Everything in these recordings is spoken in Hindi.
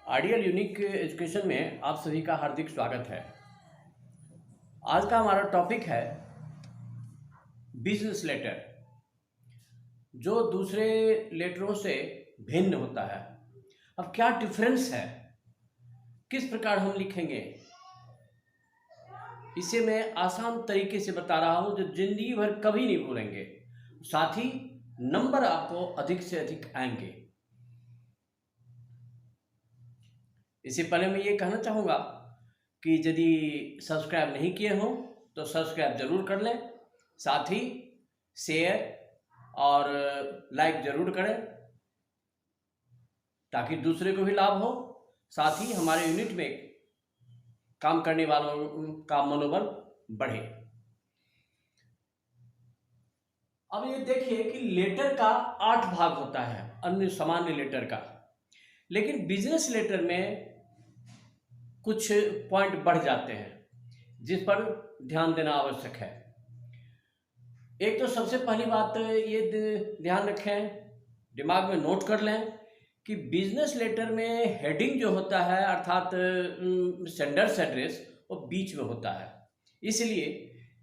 आइडियल यूनिक एजुकेशन में आप सभी का हार्दिक स्वागत है। आज का हमारा टॉपिक है बिजनेस लेटर, जो दूसरे लेटरों से भिन्न होता है। अब क्या डिफरेंस है, किस प्रकार हम लिखेंगे, इसे मैं आसान तरीके से बता रहा हूं जो जिंदगी भर कभी नहीं भूलेंगे। साथ ही नंबर आपको अधिक से अधिक आएंगे। इससे पहले मैं ये कहना चाहूँगा कि यदि सब्सक्राइब नहीं किए हों तो सब्सक्राइब ज़रूर कर लें, साथ ही शेयर और लाइक ज़रूर करें ताकि दूसरे को भी लाभ हो। साथ ही हमारे यूनिट में काम करने वालों का मनोबल बढ़े। अब ये देखिए कि लेटर का 8 भाग होता है अन्य सामान्य लेटर का, लेकिन बिजनेस लेटर में कुछ पॉइंट बढ़ जाते हैं जिस पर ध्यान देना आवश्यक है। एक तो सबसे पहली बात ये ध्यान रखें, दिमाग में नोट कर लें कि बिजनेस लेटर में हेडिंग जो होता है अर्थात सेंडर्स एड्रेस वो बीच में होता है, इसलिए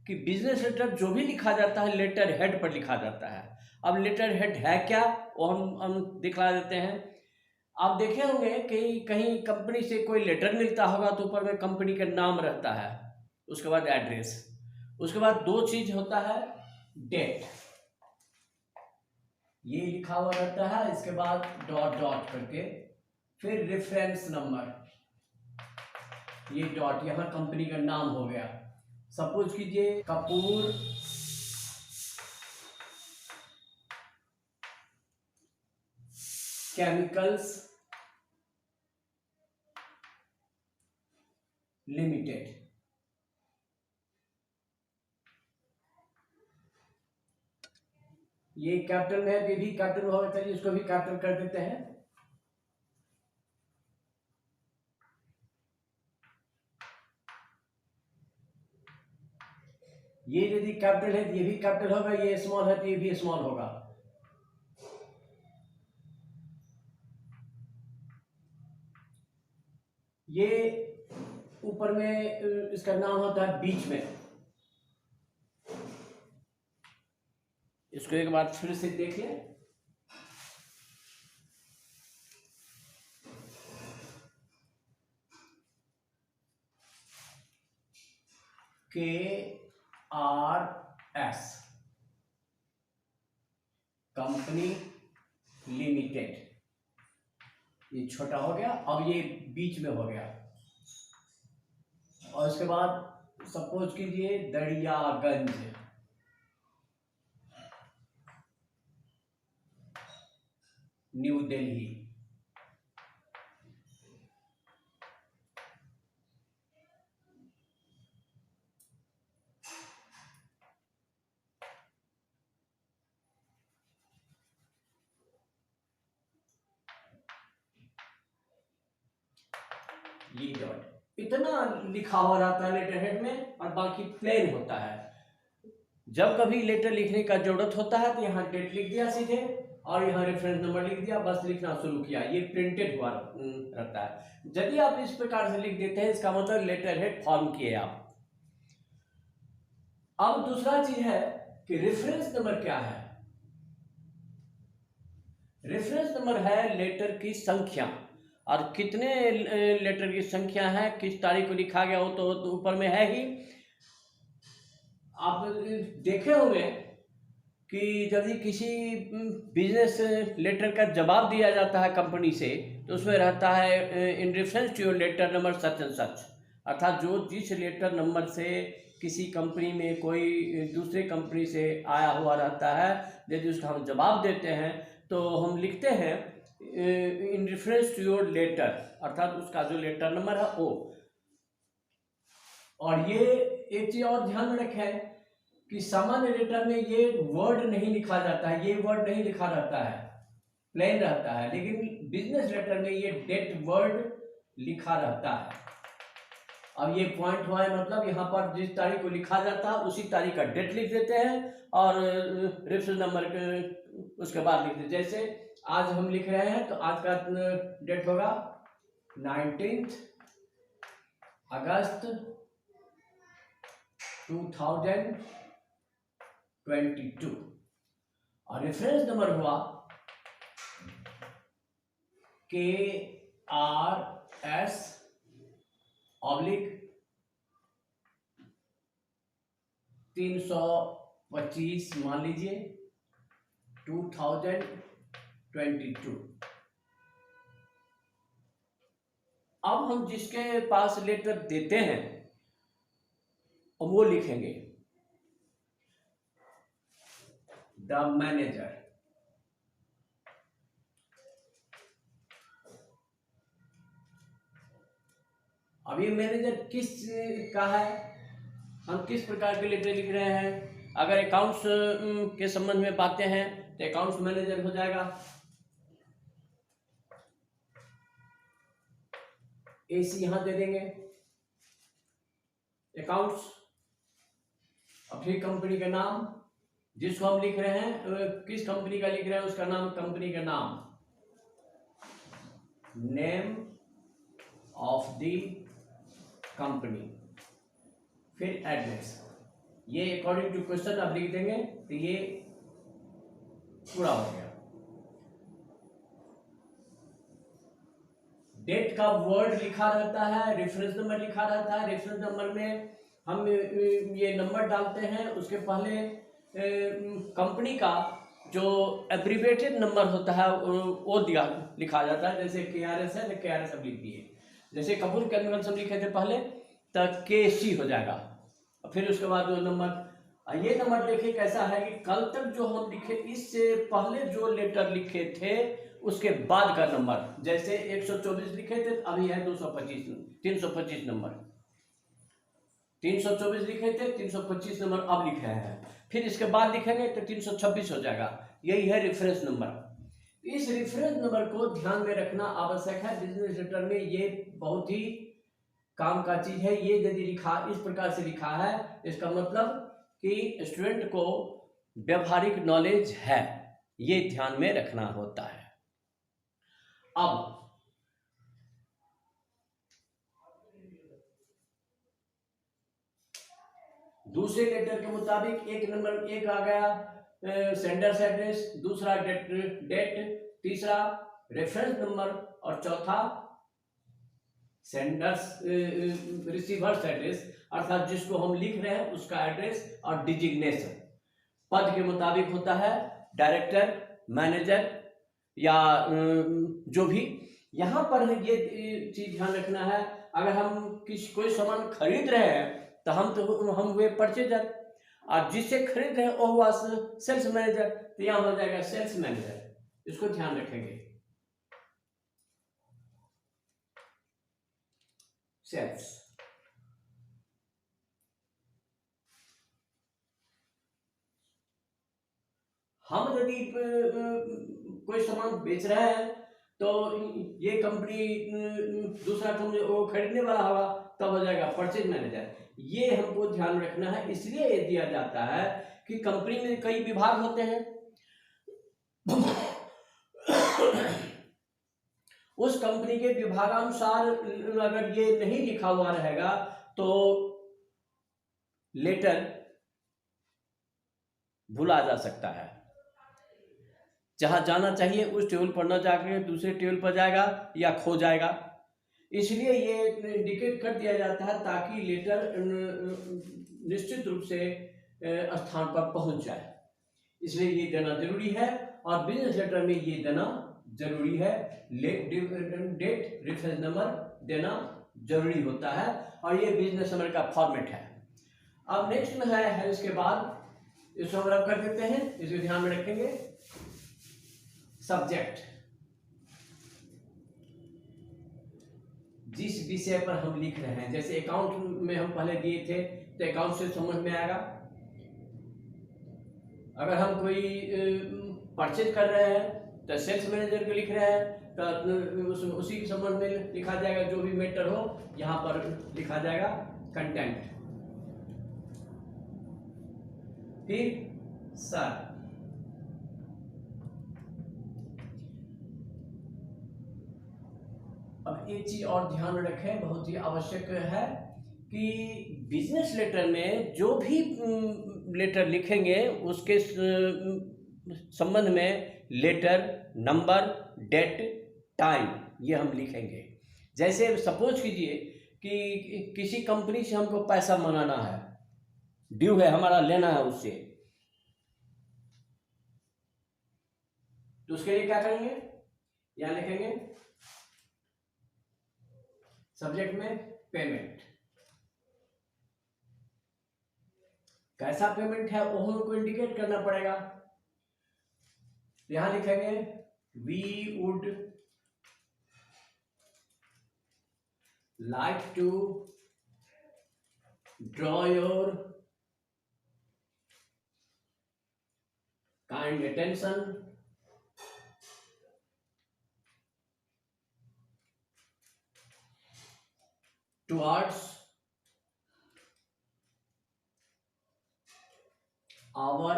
कि बिजनेस लेटर जो भी लिखा जाता है लेटर हेड पर लिखा जाता है। अब लेटर हेड है क्या वो हम दिखला देते हैं। आप देखे होंगे कि कहीं कंपनी से कोई लेटर मिलता होगा तो ऊपर में कंपनी का नाम रहता है, उसके बाद एड्रेस, उसके बाद दो चीज होता है, डेट ये लिखा हुआ रहता है, इसके बाद डॉट डॉट करके फिर रेफरेंस नंबर, ये डॉट, यहां कंपनी का नाम हो गया। सपोज कीजिए कपूर केमिकल्स लिमिटेड, ये कैपिटल में है, ये भी कैपिटल होगा, चलिए इसको भी कैपिटल कर देते हैं। ये यदि कैपिटल है तो ये भी कैपिटल होगा, ये स्मॉल है तो ये भी स्मॉल होगा। ये ऊपर में इसका नाम होता है बीच में। इसको एक बार फिर से देख लें, KRS कंपनी लिमिटेड, ये छोटा हो गया, अब ये बीच में हो गया। और इसके बाद सपोज कीजिए दरियागंज, न्यू दिल्ली, ये डॉट, इतना लिखा हुआ रहता है लेटर हेड में और बाकी प्लेन होता है। जब कभी लेटर लिखने का जरूरत होता है तो यहाँ डेट लिख दिया सीधे और यहाँ रेफरेंस नंबर लिख दिया, बस लिखना शुरू किया, ये प्रिंटेड हुआ रहता है। यदि आप इस प्रकार से लिख देते हैं इसका मतलब लेटर हेड फॉर्म किए आप। अब दूसरा चीज है कि रेफरेंस नंबर क्या है। रेफरेंस नंबर है लेटर की संख्या, और कितने लेटर की संख्या है, किस तारीख को लिखा गया हो तो ऊपर में है ही। आप देखे होंगे कि यदि किसी बिजनेस लेटर का जवाब दिया जाता है कंपनी से तो उसमें रहता है in reference to your letter number such and such, अर्थात जो जिस लेटर नंबर से किसी कंपनी में कोई दूसरे कंपनी से आया हुआ रहता है, यदि उसका हम जवाब देते हैं तो हम लिखते हैं in reference to your letter, अर्थात उसका जो लेटर नंबर है वो। और ये एक चीज और ध्यान में रखें कि सामान्य लेटर में ये वर्ड नहीं लिखा जाता है, ये वर्ड नहीं लिखा रहता है, प्लेन रहता है, लेकिन बिजनेस लेटर में ये डेट वर्ड लिखा रहता है। अब ये पॉइंट हुआ है, मतलब यहाँ पर जिस तारीख को लिखा जाता है उसी तारीख का डेट लिख देते हैं और रेफरेंस नंबर उसके बाद लिख देते। जैसे आज हम लिख रहे हैं तो आज का डेट होगा 19 अगस्त 2022 और रेफरेंस नंबर हुआ KRS ऑब्लिक 325 मान लीजिए 2022। अब हम जिसके पास लेटर देते हैं वो लिखेंगे द मैनेजर। अब ये मैनेजर किस का है, हम किस प्रकार के लेटर लिख रहे हैं। अगर अकाउंट्स के संबंध में बातें हैं तो अकाउंट्स मैनेजर हो जाएगा। एसी यहां दे देंगे अकाउंट्स, और फिर कंपनी का नाम जिसको हम लिख रहे हैं, किस कंपनी का लिख रहे हैं उसका नाम, कंपनी का नाम, नेम ऑफ द कंपनी, फिर एड्रेस। ये अकॉर्डिंग टू क्वेश्चन आप लिख देंगे तो ये पूरा हो गया। डेट का वर्ड लिखा रहता है, रेफरेंस नंबर लिखा रहता है। रेफरेंस नंबर में हम ये नंबर डालते हैं, उसके पहले कंपनी का जो एब्रीवेटेड नंबर होता है वो लिखा जाता है। जैसे KRS है तो KRS अब लिख दिए। जैसे कपूर केमिकल्स हम लिखे थे पहले तो KC हो जाएगा, और फिर उसके बाद जो नंबर, ये नंबर देखिए कैसा है कि कल तक जो हम लिखे, इससे पहले जो लेटर लिखे थे उसके बाद का नंबर, जैसे 124 लिखे थे अभी है 325 नंबर, 324 लिखे थे 325 नंबर अब लिखे हैं, फिर इसके बाद लिखेंगे तो 326 हो जाएगा। यही है रेफरेंस नंबर। इस रेफरेंस नंबर को ध्यान में रखना आवश्यक है। बिजनेस लेटर में ये बहुत ही काम का चीज है। ये यदि लिखा इस प्रकार से लिखा है, इसका मतलब कि स्टूडेंट को व्यवहारिक नॉलेज है, ये ध्यान में रखना होता है। अब दूसरे लेटर के मुताबिक एक नंबर एक आ गया सेंडर्स एड्रेस, दूसरा डेट, तीसरा रेफरेंस नंबर और चौथा सेंडर्स रिसीवर्स एड्रेस, अर्थात जिसको हम लिख रहे हैं उसका एड्रेस और डिजिग्नेशन। पद के मुताबिक होता है डायरेक्टर, मैनेजर या जो भी। यहां पर ये चीज ध्यान रखना है, अगर हम कोई सामान खरीद रहे हैं तो हम हुए परचेजर, और जिससे खरीद रहे हैं वो हुआ सेल्स मैनेजर, तो यहां हो जाएगा सेल्स मैनेजर। इसको ध्यान रखेंगे, सेल्स। हम यदि कोई सामान बेच रहे हैं तो ये कंपनी दूसरा कंपनी वो खरीदने वाला होगा, तब हो जाएगा परचेज मैनेजर। ये हमको ध्यान रखना है। इसलिए ये दिया जाता है कि कंपनी में कई विभाग होते हैं, उस कंपनी के विभागानुसार अगर ये नहीं लिखा हुआ रहेगा तो लेटर भुला जा सकता है। जहां जाना चाहिए उस टेबल पर न जाकर दूसरे टेबल पर जाएगा या खो जाएगा। इसलिए ये इंडिकेट कर दिया जाता है ताकि लेटर निश्चित रूप से स्थान पर पहुंच जाए। इसलिए ये देना जरूरी है, और बिजनेस लेटर में ये देना जरूरी है। डेट, रेफरेंस नंबर देना जरूरी होता है, और ये बिजनेस नंबर का फॉर्मेट है। अब नेक्स्ट में है इसके बाद, इसको हम रब कर देते हैं, इसे ध्यान में रखेंगे। सब्जेक्ट, जिस विषय पर हम लिख रहे हैं, जैसे अकाउंट में हम पहले दिए थे तो अकाउंट से समझ में आएगा। अगर हम कोई परचेज कर रहे हैं तो सेल्स मैनेजर को लिख रहे हैं तो उसी के संबंध में लिखा जाएगा, जो भी मैटर हो यहाँ पर लिखा जाएगा कंटेंट। फिर सर, अब एक चीज और ध्यान रखें, बहुत ही आवश्यक है कि बिजनेस लेटर में जो भी लेटर लिखेंगे उसके संबंध में लेटर, नंबर, डेट, टाइम ये हम लिखेंगे। जैसे सपोज कीजिए कि किसी कंपनी से हमको पैसा मंगाना है, ड्यू है हमारा, लेना है उससे, तो उसके लिए क्या करेंगे, यहां लिखेंगे सब्जेक्ट में पेमेंट। कैसा पेमेंट है वो हमको इंडिकेट करना पड़ेगा। यहां लिखेंगे we would like to draw your kind attention towards our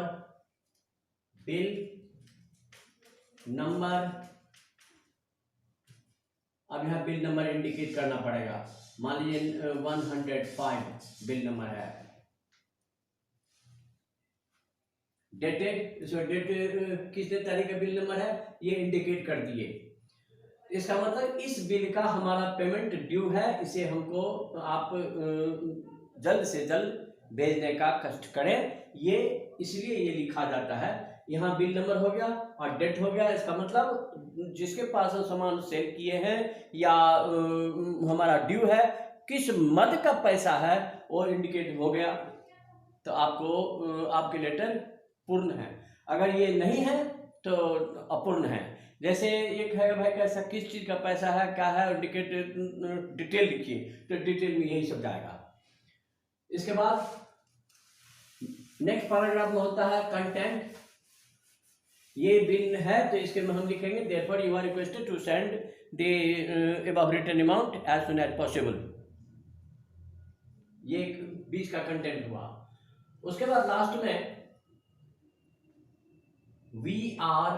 bill number। अब यहां बिल नंबर इंडिकेट करना पड़ेगा। मान लीजिए 105 बिल नंबर है। डेटेड, इसमें डेट कितने तारीख का बिल नंबर है ये इंडिकेट कर दिए। इसका मतलब इस बिल का हमारा पेमेंट ड्यू है, इसे हमको आप जल्द से जल्द भेजने का कष्ट करें, ये इसलिए ये लिखा जाता है। यहाँ बिल नंबर हो गया और डेट हो गया। इसका मतलब जिसके पास हम सामान सेल किए हैं या हमारा ड्यू है, किस मद का पैसा है वो इंडिकेट हो गया, तो आपको आपके लेटर पूर्ण है। अगर ये नहीं है तो अपूर्ण है। जैसे एक है भाई कैसा, किस चीज का पैसा है, क्या है, इंडिकेट डिटेल लिखिए, तो डिटेल में यही सब जाएगा। इसके बाद नेक्स्ट पैराग्राफ में होता है कंटेंट। ये बिल है तो इसके में हम लिखेंगे therefore you are requested to send the above written amount as soon as possible. ये बीच का कंटेंट हुआ। उसके बाद लास्ट में we are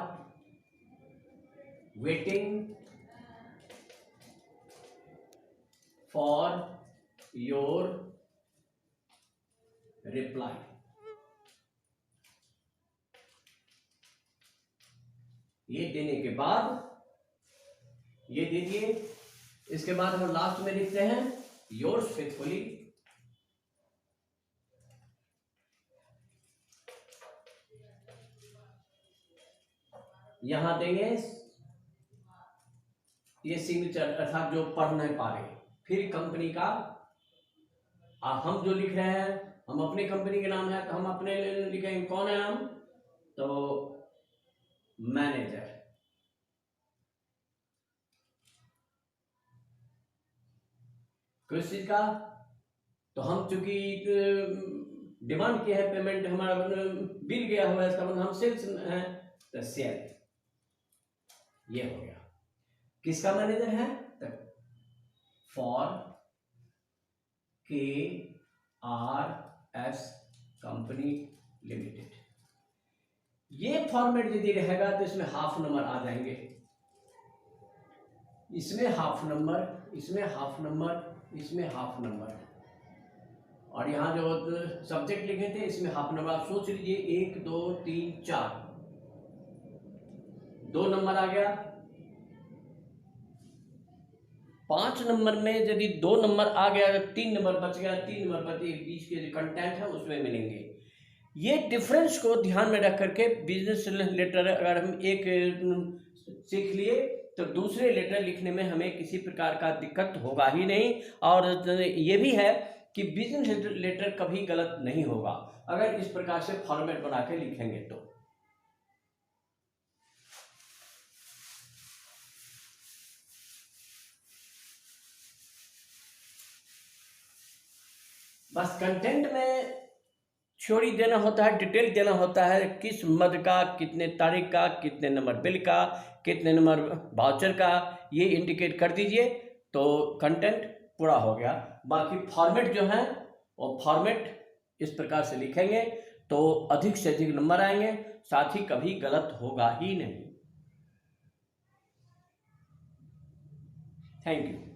waiting for your reply. ये देने के बाद ये दीजिए। इसके बाद हम लास्ट में लिखते हैं योर्स फेथफुली, यहां देंगे ये सिग्नेचर अर्थात जो पढ़ नहीं पा रहे। फिर कंपनी का हम जो लिख रहे हैं, हम अपनी कंपनी के नाम है तो हम अपने लिखेंगे, कौन है हम, तो मैनेजर। किस चीज का, तो हम चूंकि डिमांड किया है पेमेंट, हमारा बिल गया हुआ है, इसका मतलब हम सेल्स है तो सेल, ये हो गया। किसका मैनेजर है, तो फॉर KRS कंपनी लिमिटेड। ये फॉर्मेट यदि रहेगा तो इसमें हाफ नंबर आ जाएंगे, इसमें हाफ नंबर, इसमें हाफ नंबर, इसमें हाफ नंबर, और यहाँ जो सब्जेक्ट लिखे थे इसमें हाफ नंबर। आप सोच लीजिए 1 2 3 4, 2 नंबर आ गया। 5 नंबर में यदि 2 नंबर आ गया, 3 नंबर बच गया, 3 नंबर बचे, बीच के जो कंटेंट है उसमें मिलेंगे। ये डिफरेंस को ध्यान में रख करके बिजनेस लेटर अगर हम एक सीख लिए तो दूसरे लेटर लिखने में हमें किसी प्रकार का दिक्कत होगा ही नहीं। और ये भी है कि बिजनेस लेटर कभी गलत नहीं होगा अगर इस प्रकार से फॉर्मेट बना के लिखेंगे तो। बस कंटेंट में थ्योरी देना होता है, डिटेल देना होता है, किस मद का, कितने तारीख का, कितने नंबर बिल का, कितने नंबर वाउचर का, ये इंडिकेट कर दीजिए तो कंटेंट पूरा हो गया। बाकी फॉर्मेट जो है वो फॉर्मेट इस प्रकार से लिखेंगे तो अधिक से अधिक नंबर आएंगे, साथ ही कभी गलत होगा ही नहीं। Thank you.